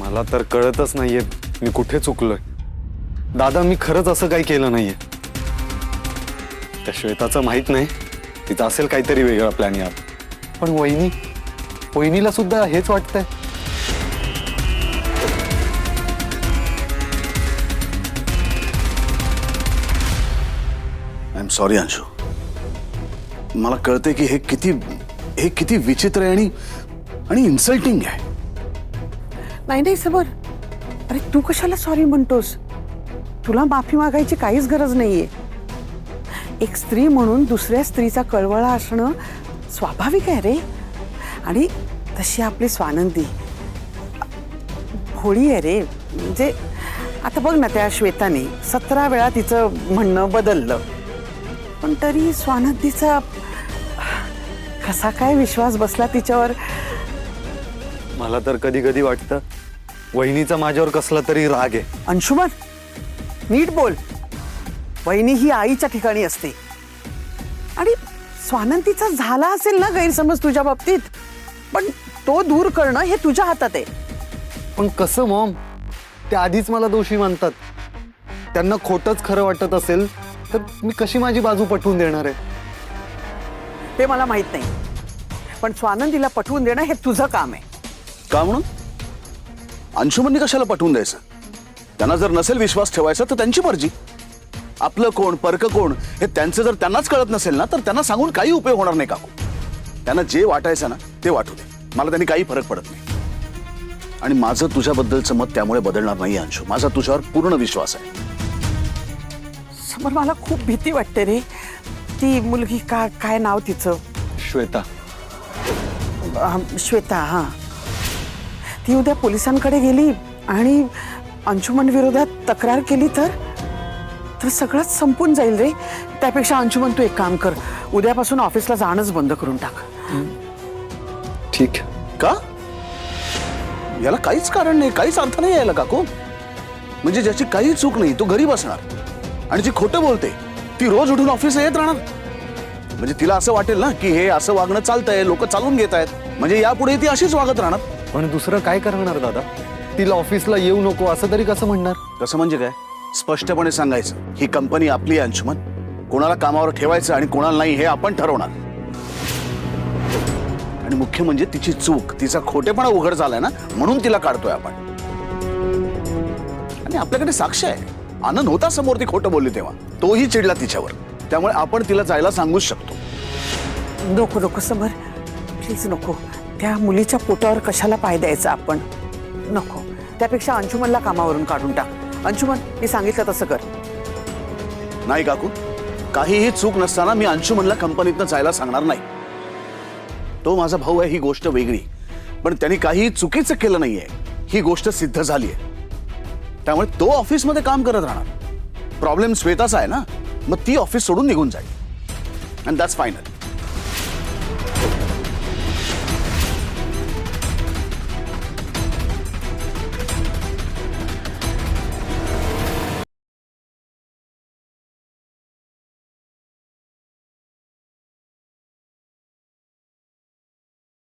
मला तर कळतच नाहीये मी कुठे चुकलोय. दादा मी खरंच असं काही केलं नाहीये. त्या श्वेताचं माहित नाही, तिचं असेल काहीतरी वेगळा प्लॅन यात. पण वहिनीला सुद्धा हेच वाटतंय. I am sorry Anshu. मला कळते की हे किती विचित्र आहे आणि इन्सल्टिंग आहे. नाही नाही समर, अरे तू कशाला सॉरी म्हणतोस? तुला माफी मागायची काहीच गरज नाहीये. एक स्त्री म्हणून दुसऱ्या स्त्रीचा कळवळा असणं स्वाभाविक आहे रे. आणि तशी आपली स्वानंदी भोळी आहे रे. म्हणजे आता बघ ना, त्या श्वेताने 17 वेळा तिचं म्हणणं बदललं, पण तरी स्वानंदीचा कसा काय विश्वास बसला तिच्यावर. मला तर कधी कधी वाटतं वहिनीचा माझ्यावर कसला तरी राग आहे. अंशुमन नीट बोल. वहिनी ही आईच्या ठिकाणी असते. आणि स्वानंदीचा झाला असेल ना गैरसमज तुझ्या बाबतीत, पण तो दूर करणं हे तुझ्या हातात आहे. पण कसं मॉम? ते आधीच मला दोषी मानतात. त्यांना खोटंच खरं वाटत असेल तर मी कशी माझी बाजू पटवून देणार आहे? ते मला माहित नाही, पण स्वानंदीला पटवून देणं हे तुझं काम आहे. का म्हणून? अंशुमननी कशाला पटवून द्यायचं? त्यांना जर नसेल विश्वास ठेवायचा तर त्यांची मर्जी. आपलं कोण परकं कोण हे त्यांचं जर त्यांनाच कळत नसेल ना, तर त्यांना सांगून काही उपयोग होणार नाही काकू. त्यांना जे वाटायचं ना ते वाटू दे. मला त्यांनी काही फरक पडत नाही. आणि माझं तुझ्याबद्दलचं मत त्यामुळे बदलणार नाही अंशू. माझा तुझ्यावर पूर्ण विश्वास आहे. समोर मला खूप भीती वाटते रे. ती मुलगी काय नाव तिचं? श्वेता. श्वेता. हा, ती उद्या पोलिसांकडे गेली आणि अंशुमन विरोधात तक्रार केली तर सगळंच संपून जाईल रे. त्यापेक्षा अंशुमन तू एक काम कर, उद्यापासून ऑफिसला जाणंच बंद करून टाक. ठीक. का? याला काहीच कारण नाही, काहीच अर्थ नाही यायला काकू. म्हणजे ज्याची काही चूक नाही तो घरी बसणार, आणि जी खोटं बोलते ती रोज उठून ऑफिसला येत राहणार. म्हणजे तिला असं वाटेल ना की हे असं वागणं चालतंय, लोक चालून घेत आहेत, म्हणजे यापुढे ती अशीच वागत राहणार. पण दुसरं काय करणार दादा? तिला ऑफिसला येऊ नको असं तरी कसं म्हणणार? कसं म्हणजे काय? स्पष्टपणे सांगायचं, ही कंपनी आपली आहे अंशुमन. कोणाला कामावर ठेवायचं आणि कोणाला नाही हे आपण ठरवणार. आणि मुख्य म्हणजे तिची चूक, तिचा खोटेपणा उघड झालाय ना, म्हणून तिला काढतोय आपण. आणि आपल्याकडे साक्ष आहे. आनंद होता समोर ती खोटं बोलली तेव्हा, तोही चिडला तिच्यावर. त्यामुळे आपण तिला जायला सांगूच शकतो. नको नको समर, प्लीज नको. त्या मुलीच्या पोटावर कशाला पाय द्यायचा आपण? नको. त्यापेक्षा अंशुमनला कामावरून काढून टाक. अंशुमन, मी सांगितलं तसं कर. नाही काकू, काहीही चूक नसताना मी अंशुमनला कंपनीतनं जायला सांगणार नाही. तो माझा भाऊ आहे ही गोष्ट वेगळी, पण त्यांनी काही चुकीचं केलं नाहीये ही गोष्ट सिद्ध झाली आहे. त्यामुळे तो ऑफिसमध्ये काम करत राहणार. प्रॉब्लेम श्वेताचा आहे ना, मग ती ऑफिस सोडून निघून जाईल. And that's final.